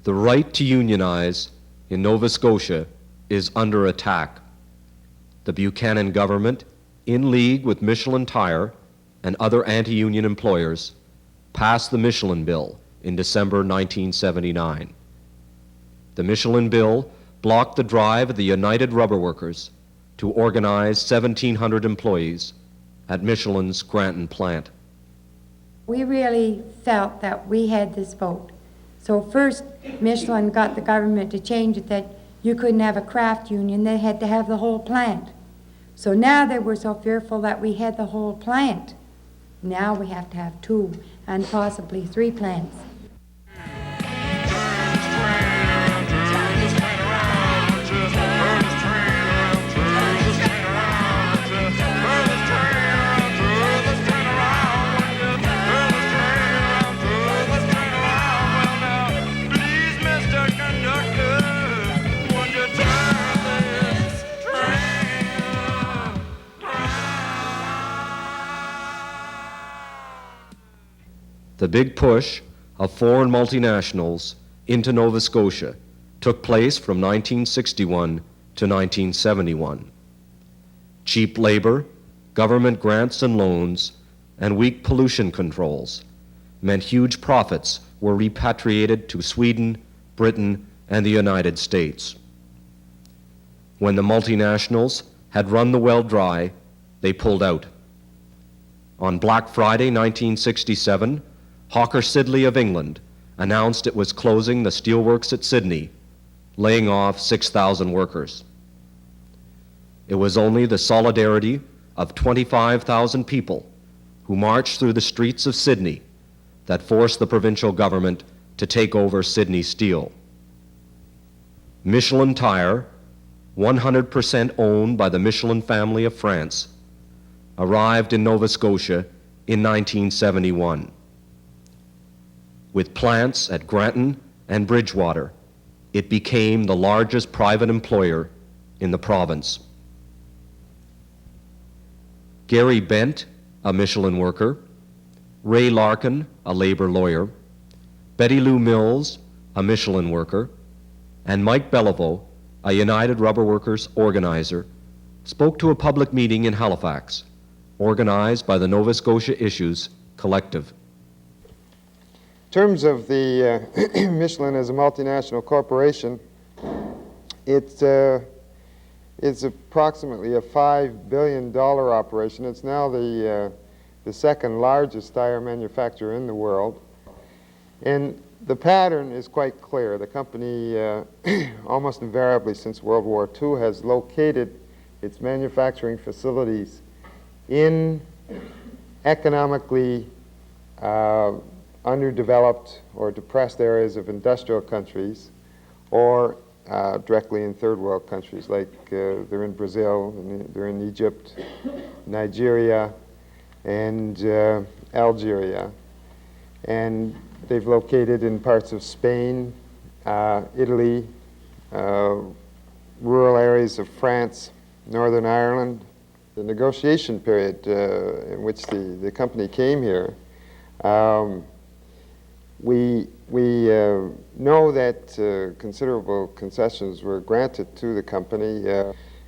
The right to unionize in Nova Scotia is under attack. The Buchanan government, in league with Michelin Tire and other anti-union employers, passed the Michelin Bill in December 1979. The Michelin Bill blocked the drive of the United Rubber Workers to organize 1,700 employees at Michelin's Granton plant. We really felt that we had this vote. So first, Michelin got the government to change it that you couldn't have a craft union, they had to have the whole plant. So now they were so fearful that we had the whole plant. Now we have to have 2 and possibly 3 plants. The big push of foreign multinationals into Nova Scotia took place from 1961 to 1971. Cheap labor, government grants and loans, and weak pollution controls meant huge profits were repatriated to Sweden, Britain, and the United States. When the multinationals had run the well dry, they pulled out. On Black Friday 1967, Hawker Siddeley of England announced it was closing the steelworks at Sydney, laying off 6,000 workers. It was only the solidarity of 25,000 people who marched through the streets of Sydney that forced the provincial government to take over Sydney Steel. Michelin Tire, 100% owned by the Michelin family of France, arrived in Nova Scotia in 1971. With plants at Granton and Bridgewater, it became the largest private employer in the province. Gary Bent, a Michelin worker, Ray Larkin, a labor lawyer, Betty Lou Mills, a Michelin worker, and Mike Beliveau, a United Rubber Workers organizer, spoke to a public meeting in Halifax, organized by the Nova Scotia Issues Collective. In terms of the Michelin as a multinational corporation, it's approximately a $5 billion operation. It's now the second largest tire manufacturer in the world. And the pattern is quite clear. The company, almost invariably since World War II, has located its manufacturing facilities in economically underdeveloped or depressed areas of industrial countries, or directly in third world countries, like they're in Brazil, and they're in Egypt, Nigeria, and Algeria. And they've located in parts of Spain, Italy, rural areas of France, Northern Ireland. The negotiation period in which the company came here, we know that considerable concessions were granted to the company.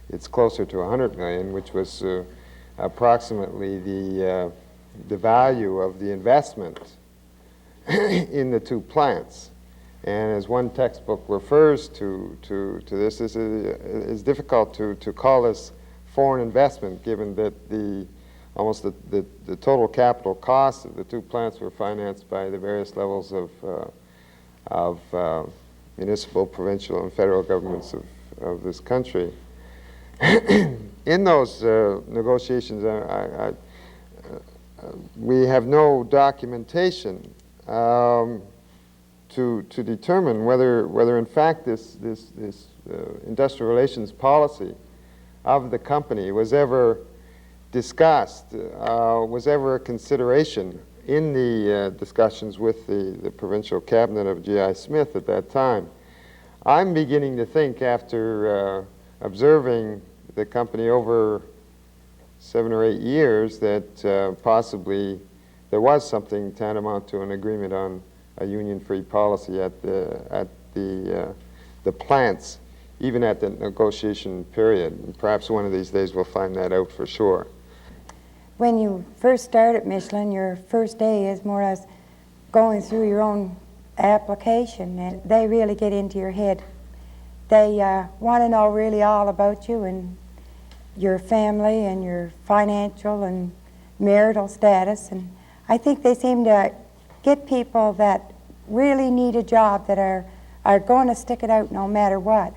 It's closer to $100 million, which was approximately the value of the investment in the 2 plants. And as one textbook refers to this, it's difficult to call this foreign investment, given that almost the total capital costs of the 2 plants were financed by the various levels of municipal, provincial, and federal governments of this country. In those negotiations, we have no documentation to determine whether in fact this industrial relations policy of the company was ever discussed, was ever a consideration in the discussions with the provincial cabinet of G.I. Smith at that time. I'm beginning to think, after observing the company over 7 or 8 years, that possibly there was something tantamount to an agreement on a union-free policy at the plants, even at the negotiation period. And perhaps one of these days we'll find that out for sure. When you first start at Michelin, your first day is more or less going through your own application, and they really get into your head. They want to know really all about you and your family and your financial and marital status, and I think they seem to get people that really need a job, that are going to stick it out no matter what.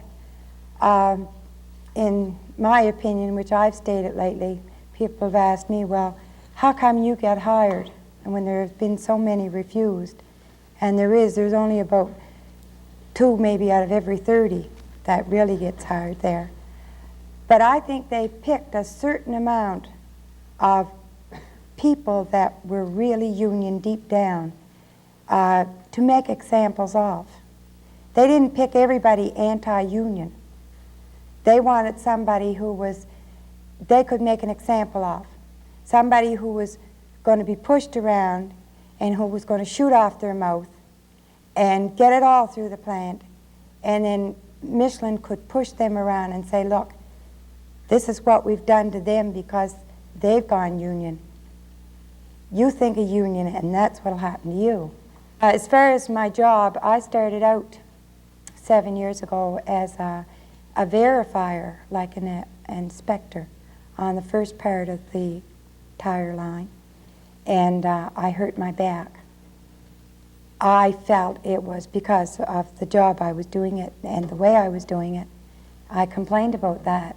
In my opinion, which I've stated lately, people have asked me, well, how come you get hired? And when there have been so many refused, and there's only about 2 maybe out of every 30 that really gets hired there. But I think they picked a certain amount of people that were really union deep down to make examples of. They didn't pick everybody anti-union. They wanted somebody who they could make an example of. Somebody who was going to be pushed around and who was going to shoot off their mouth and get it all through the plant. And then Michelin could push them around and say, look, this is what we've done to them because they've gone union. You think of union and that's what'll happen to you. As far as my job, I started out 7 years ago as a verifier, like an inspector, on the first part of the tire line, and I hurt my back. I felt it was because of the job I was doing it and the way I was doing it. I complained about that.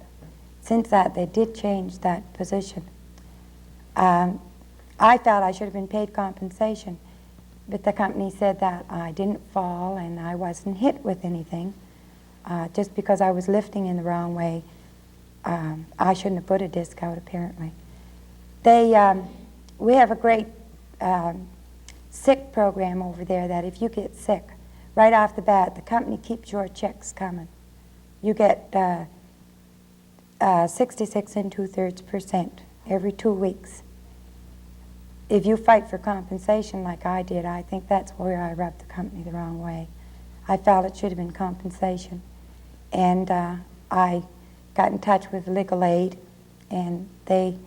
Since that, they did change that position. I felt I should have been paid compensation, but the company said that I didn't fall and I wasn't hit with anything. Just because I was lifting in the wrong way, I shouldn't have put a disc out, apparently. We have a great sick program over there that if you get sick, right off the bat, the company keeps your checks coming. You get 66 2/3% every 2 weeks. If you fight for compensation like I did, I think that's where I rubbed the company the wrong way. I felt it should have been compensation. And I got in touch with legal aid, and they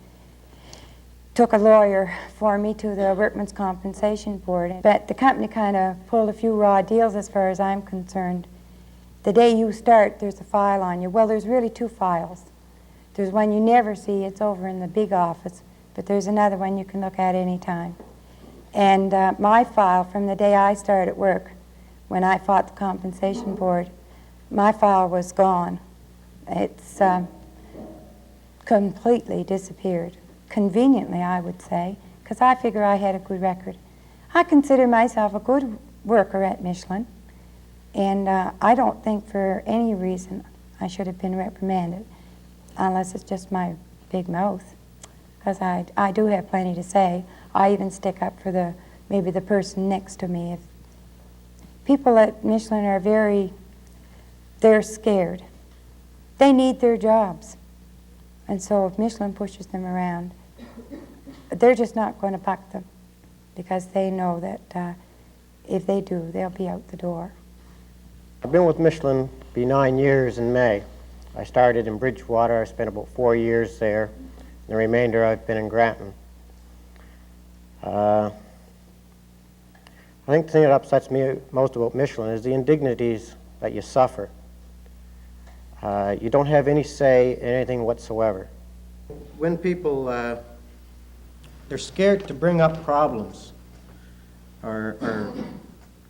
took a lawyer for me to the Workmen's Compensation Board. But the company kind of pulled a few raw deals as far as I'm concerned. The day you start, there's a file on you. Well, there's really 2 files. There's one you never see, it's over in the big office, but there's another one you can look at any time. And my file from the day I started work, when I fought the Compensation Board, my file was gone. It's completely disappeared. Conveniently, I would say, because I figure I had a good record. I consider myself a good worker at Michelin, and I don't think for any reason I should have been reprimanded, unless it's just my big mouth, because I do have plenty to say. I even stick up for maybe the person next to me. If people at Michelin are they're scared. They need their jobs. And so if Michelin pushes them around, they're just not going to buck them, because they know that if they do, they'll be out the door. I've been with Michelin, be 9 years in May. I started in Bridgewater. I spent about 4 years there. The remainder I've been in Granton. I think the thing that upsets me most about Michelin is the indignities that you suffer. You don't have any say in anything whatsoever. When people, they're scared to bring up problems or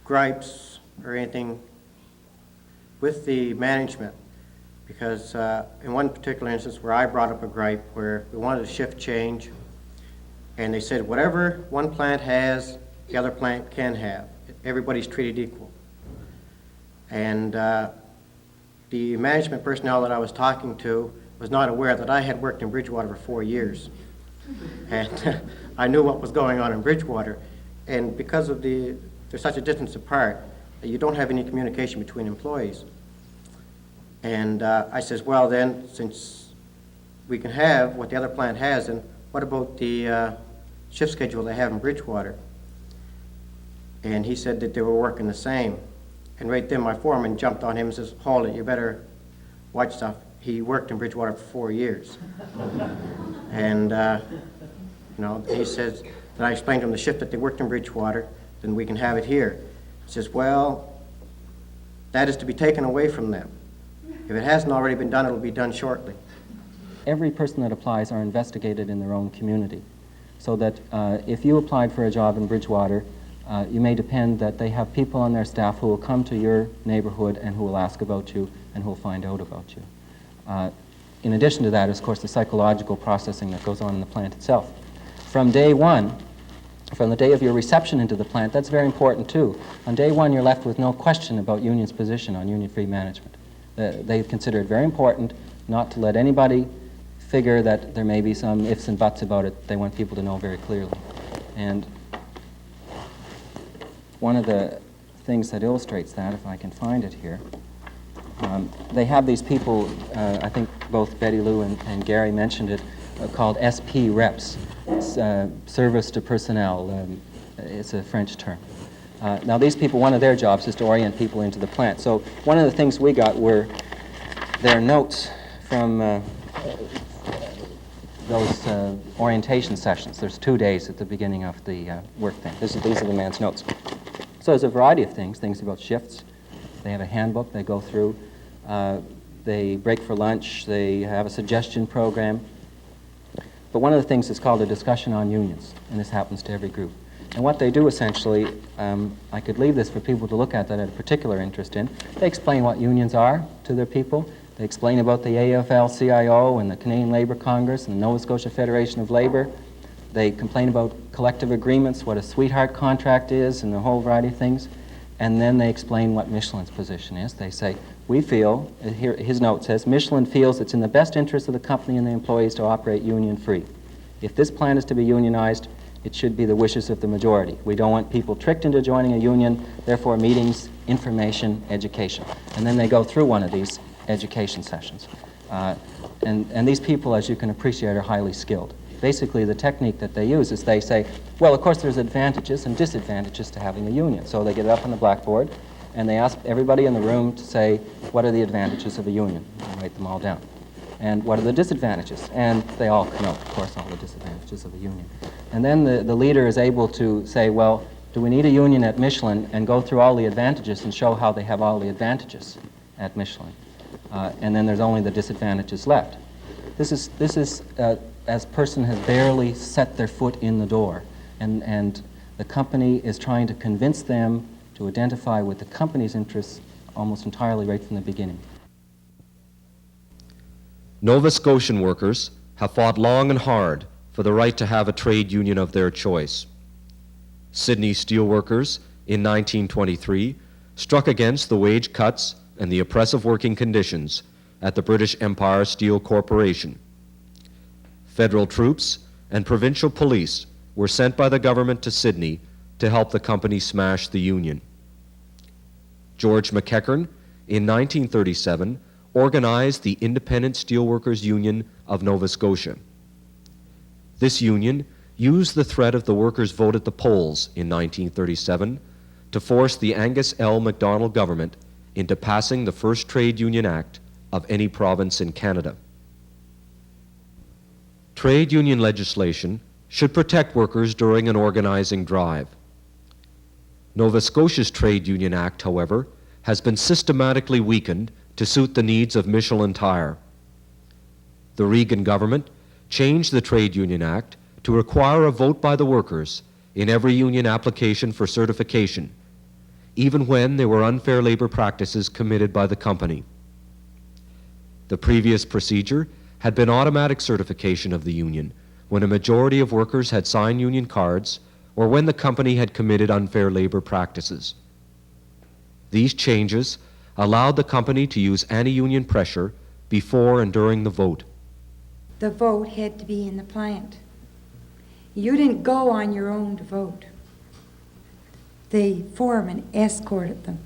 gripes or anything with the management, because in one particular instance where I brought up a gripe where we wanted a shift change, and they said whatever one plant has, the other plant can have. Everybody's treated equal. And the management personnel that I was talking to was not aware that I had worked in Bridgewater for 4 years. And I knew what was going on in Bridgewater. And because of they're such a distance apart, that you don't have any communication between employees. And I says, well then, since we can have what the other plant has, then what about the shift schedule they have in Bridgewater? And he said that they were working the same. And right then my foreman jumped on him and says, "Hold it, you better watch stuff." He worked in Bridgewater for 4 years. And, he says, then I explained to him the shift that they worked in Bridgewater, then we can have it here. He says, "Well, that is to be taken away from them. If it hasn't already been done, it'll be done shortly." Every person that applies are investigated in their own community. So that if you applied for a job in Bridgewater, you may depend that they have people on their staff who will come to your neighborhood and who will ask about you and who will find out about you. In addition to that, is, of course, the psychological processing that goes on in the plant itself. From day one, from the day of your reception into the plant, that's very important too. On day one, you're left with no question about union's position on union-free management. They consider it very important not to let anybody figure that there may be some ifs and buts about it. They want people to know very clearly. And one of the things that illustrates that, if I can find it here, they have these people, I think both Betty Lou and Gary mentioned it, called SP reps, service to personnel. It's a French term. Now these people, one of their jobs is to orient people into the plant. So one of the things we got were their notes from those orientation sessions. There's 2 days at the beginning of the work thing. These are the man's notes. So there's a variety of things about shifts. They have a handbook they go through. They break for lunch. They have a suggestion program. But one of the things is called a discussion on unions, and this happens to every group. And what they do essentially, I could leave this for people to look at that had a particular interest in. They explain what unions are to their people. They explain about the AFL-CIO and the Canadian Labour Congress and the Nova Scotia Federation of Labour. They complain about collective agreements, what a sweetheart contract is, and a whole variety of things. And then they explain what Michelin's position is. They say, we feel, here his note says, Michelin feels it's in the best interest of the company and the employees to operate union-free. If this plant is to be unionized, it should be the wishes of the majority. We don't want people tricked into joining a union, therefore meetings, information, education. And then they go through one of these education sessions. And these people, as you can appreciate, are highly skilled. Basically, the technique that they use is they say, well, of course, there's advantages and disadvantages to having a union. So they get it up on the blackboard, and they ask everybody in the room to say, what are the advantages of a union? And write them all down. And what are the disadvantages? And they all know, of course, all the disadvantages of a union. And then the leader is able to say, well, do we need a union at Michelin, and go through all the advantages and show how they have all the advantages at Michelin. And then there's only the disadvantages left. This is as person has barely set their foot in the door, and the company is trying to convince them to identify with the company's interests almost entirely right from the beginning. Nova Scotian workers have fought long and hard for the right to have a trade union of their choice. Sydney steelworkers in 1923 struck against the wage cuts and the oppressive working conditions at the British Empire Steel Corporation. Federal troops and provincial police were sent by the government to Sydney to help the company smash the union. George McEachern, in 1937, organized the Independent Steelworkers Union of Nova Scotia. This union used the threat of the workers' vote at the polls in 1937 to force the Angus L. MacDonald government into passing the first Trade Union Act of any province in Canada. Trade union legislation should protect workers during an organizing drive. Nova Scotia's Trade Union Act, however, has been systematically weakened to suit the needs of Michelin Tire. The Reagan government changed the Trade Union Act to require a vote by the workers in every union application for certification, even when there were unfair labor practices committed by the company. The previous procedure had been automatic certification of the union when a majority of workers had signed union cards or when the company had committed unfair labor practices. These changes allowed the company to use anti-union pressure before and during the vote. The vote had to be in the plant. You didn't go on your own to vote. The foreman escorted them.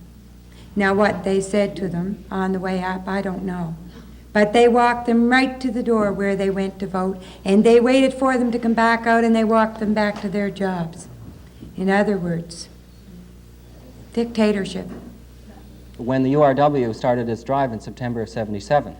Now what they said to them on the way up, I don't know. But they walked them right to the door where they went to vote, and they waited for them to come back out, and they walked them back to their jobs. In other words, dictatorship. when the URW started its drive in September of '77.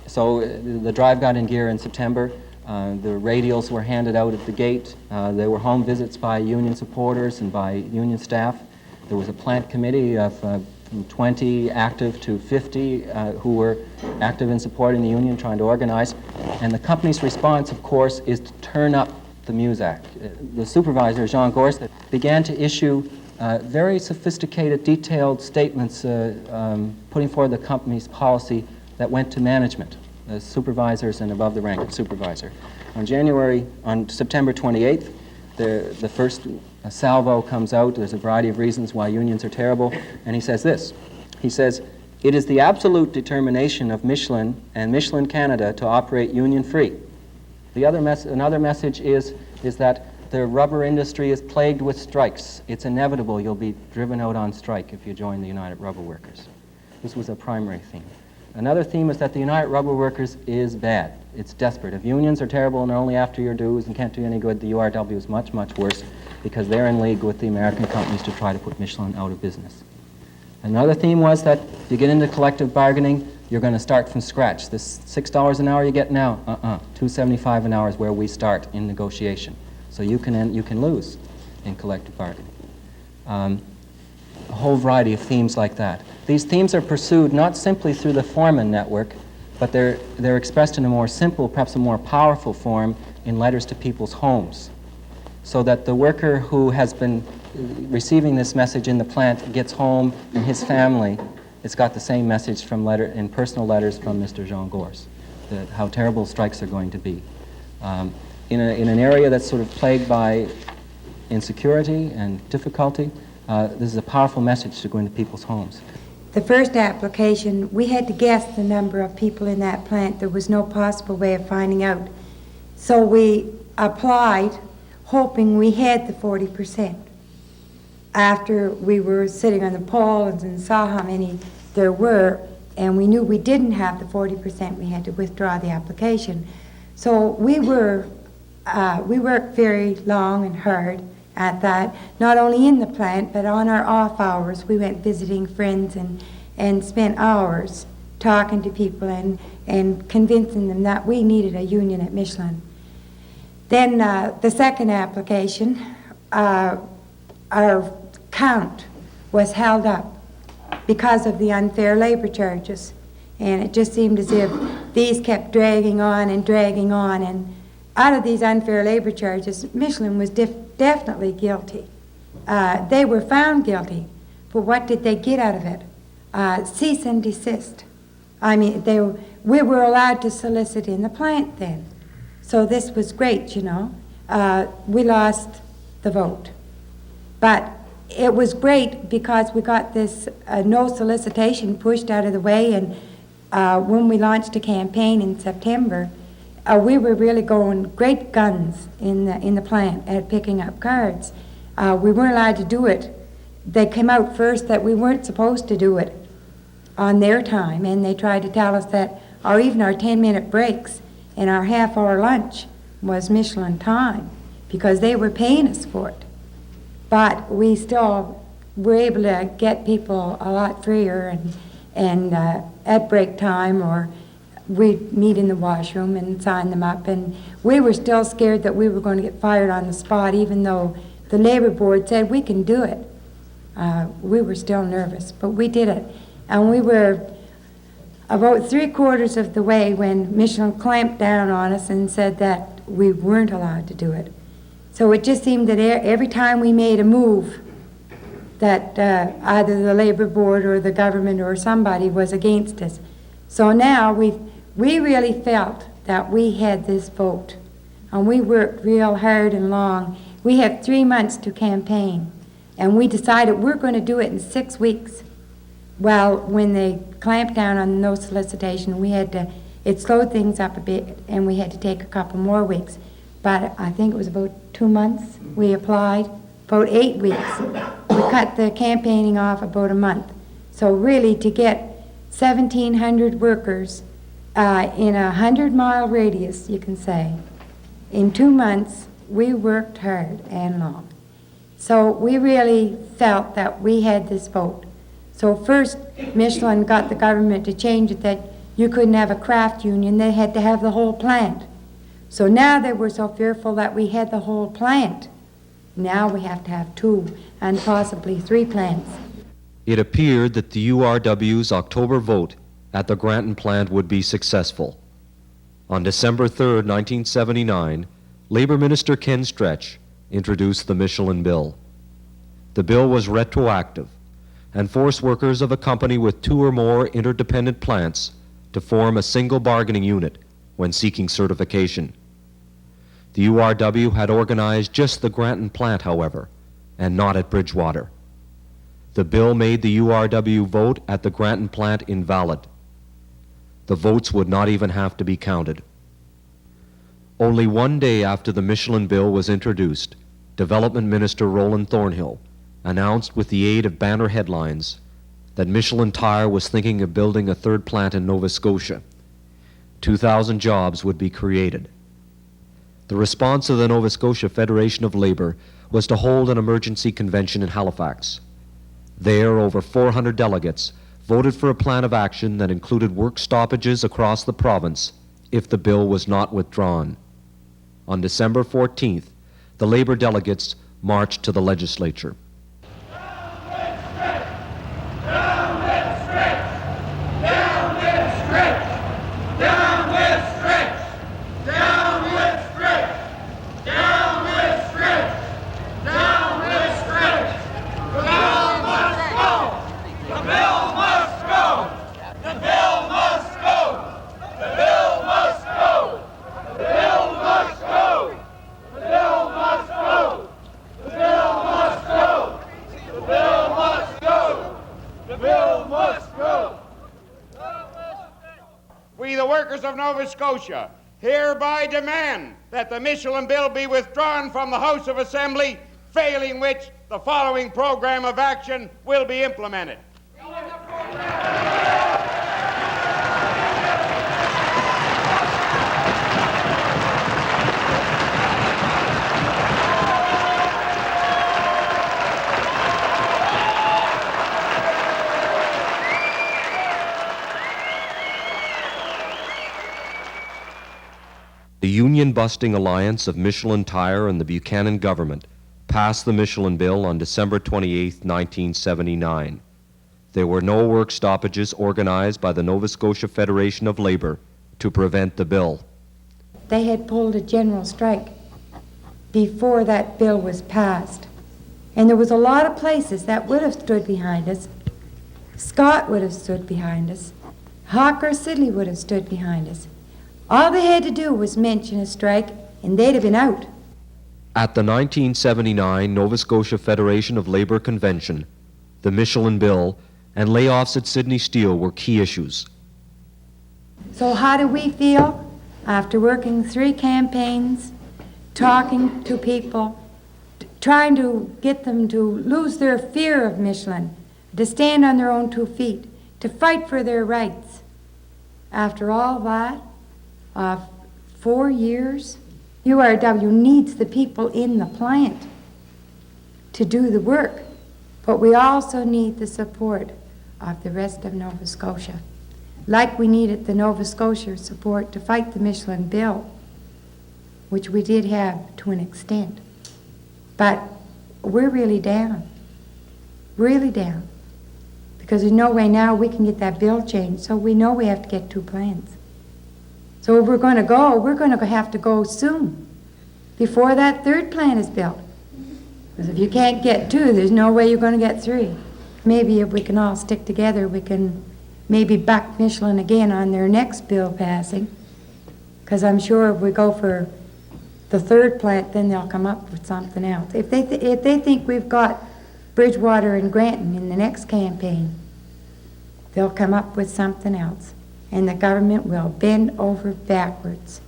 So the drive got in gear in September. The radials were handed out at the gate. There were home visits by union supporters and by union staff. There was a plant committee of from 20 active to 50 who were active in supporting the union, trying to organize. And the company's response, of course, is to turn up the Muzak. The supervisor, Jean Gorst, began to issue very sophisticated, detailed statements putting forward the company's policy that went to management, the supervisors and above the rank of supervisor. On September 28th, the first salvo comes out. There's a variety of reasons why unions are terrible, and he says this. He says, "It is the absolute determination of Michelin and Michelin Canada to operate union-free." Another message is that the rubber industry is plagued with strikes. It's inevitable you'll be driven out on strike if you join the United Rubber Workers. This was a primary theme. Another theme is that the United Rubber Workers is bad. It's desperate. If unions are terrible and they're only after your dues and can't do any good, the URW is much, much worse because they're in league with the American companies to try to put Michelin out of business. Another theme was that if you get into collective bargaining, you're going to start from scratch. This $6 an hour you get now, $2.75 an hour is where we start in negotiation. So you can lose in collective bargaining. A whole variety of themes like that. These themes are pursued not simply through the foreman network, but they're expressed in a more simple, perhaps a more powerful form in letters to people's homes, so that the worker who has been receiving this message in the plant gets home and his family, it's got the same message in personal letters from Mr. Jean Gorst, that how terrible strikes are going to be. In an area that's sort of plagued by insecurity and difficulty, this is a powerful message to go into people's homes. The first application, we had to guess the number of people in that plant. There was no possible way of finding out. So we applied, hoping we had the 40%. After we were sitting on the polls and saw how many there were, and we knew we didn't have the 40%, we had to withdraw the application. So we worked very long and hard at that, not only in the plant, but on our off hours. We went visiting friends and spent hours talking to people and convincing them that we needed a union at Michelin. Then the second application, our count was held up because of the unfair labor charges. And it just seemed as if these kept dragging on. And out of these unfair labor charges, Michelin was definitely guilty. They were found guilty, but what did they get out of it? Cease and desist. I mean, we were allowed to solicit in the plant then. So this was great, you know. We lost the vote. But it was great because we got this no solicitation pushed out of the way, and when we launched a campaign in September, we were really going great guns in the plant at picking up cards. We weren't allowed to do it. They came out first that we weren't supposed to do it on their time, and they tried to tell us that even our 10-minute breaks and our half-hour lunch was Michelin time because they were paying us for it. But we still were able to get people a lot freer and at break time, or we'd meet in the washroom and sign them up. And we were still scared that we were going to get fired on the spot, even though the labor board said we can do it. We were still nervous, but we did it. And we were about 3/4 of the way when Michelin clamped down on us and said that we weren't allowed to do it. So it just seemed that every time we made a move, that either the labor board or the government or somebody was against us. So now we really felt that we had this vote, and we worked real hard and long. We had 3 months to campaign, and we decided we're going to do it in 6 weeks. Well, when they clamped down on no solicitation, it slowed things up a bit, and we had to take a couple more weeks. But I think it was about 2 months we applied, about 8 weeks. We cut the campaigning off about a month. So really, to get 1,700 workers in a 100-mile radius, you can say, in 2 months, we worked hard and long. So we really felt that we had this vote. So first, Michelin got the government to change it that you couldn't have a craft union, they had to have the whole plant. So now they were so fearful that we had the whole plant. Now we have to have 2 and possibly 3 plants. It appeared that the URW's October vote at the Granton plant would be successful. On December 3, 1979, Labor Minister Ken Stretch introduced the Michelin Bill. The bill was retroactive and forced workers of a company with 2 or more interdependent plants to form a single bargaining unit when seeking certification. The URW had organized just the Granton plant, however, and not at Bridgewater. The bill made the URW vote at the Granton plant invalid. The votes would not even have to be counted. Only one day after the Michelin Bill was introduced, Development Minister Roland Thornhill announced with the aid of banner headlines that Michelin Tire was thinking of building a 3rd plant in Nova Scotia. 2,000 jobs would be created. The response of the Nova Scotia Federation of Labor was to hold an emergency convention in Halifax. There, over 400 delegates voted for a plan of action that included work stoppages across the province if the bill was not withdrawn. On December 14th, the Labor delegates marched to the legislature. We, the workers of Nova Scotia, hereby demand that the Michelin Bill be withdrawn from the House of Assembly, failing which the following program of action will be implemented. The union-busting alliance of Michelin Tire and the Buchanan government passed the Michelin Bill on December 28, 1979. There were no work stoppages organized by the Nova Scotia Federation of Labor to prevent the bill. They had pulled a general strike before that bill was passed. And there was a lot of places that would have stood behind us. Scott would have stood behind us. Hawker Sidley would have stood behind us. All they had to do was mention a strike, and they'd have been out. At the 1979 Nova Scotia Federation of Labor Convention, the Michelin Bill and layoffs at Sydney Steel were key issues. So how do we feel after working 3 campaigns, talking to people, trying to get them to lose their fear of Michelin, to stand on their own 2 feet, to fight for their rights? After all that, 4 years, URW needs the people in the plant to do the work, but we also need the support of the rest of Nova Scotia, like we needed the Nova Scotia support to fight the Michelin Bill, which we did have to an extent. But we're really down, because there's no way now we can get that bill changed, so we know we have to get 2 plants. So if we're going to have to go soon, before that 3rd plant is built. Because if you can't get 2, there's no way you're going to get 3. Maybe if we can all stick together, we can maybe buck Michelin again on their next bill passing. Because I'm sure if we go for the 3rd plant, then they'll come up with something else. If they think we've got Bridgewater and Granton in the next campaign, they'll come up with something else. And the government will bend over backwards.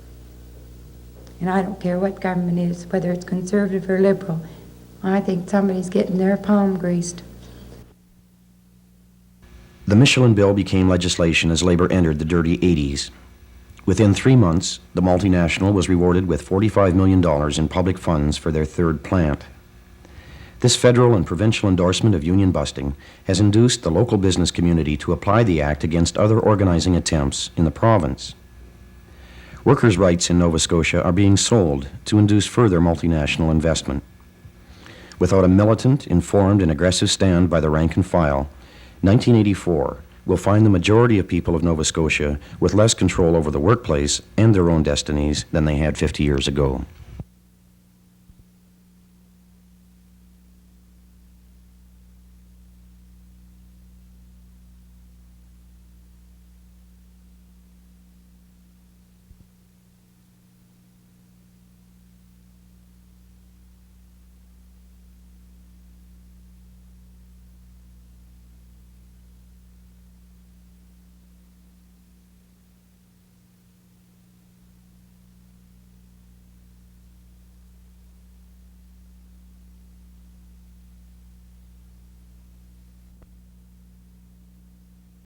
And I don't care what government is, whether it's conservative or liberal. I think somebody's getting their palm greased. The Michelin Bill became legislation as Labor entered the dirty 80s. Within 3 months, the multinational was rewarded with $45 million in public funds for their 3rd plant. This federal and provincial endorsement of union busting has induced the local business community to apply the act against other organizing attempts in the province. Workers' rights in Nova Scotia are being sold to induce further multinational investment. Without a militant, informed, and aggressive stand by the rank and file, 1984 will find the majority of people of Nova Scotia with less control over the workplace and their own destinies than they had 50 years ago.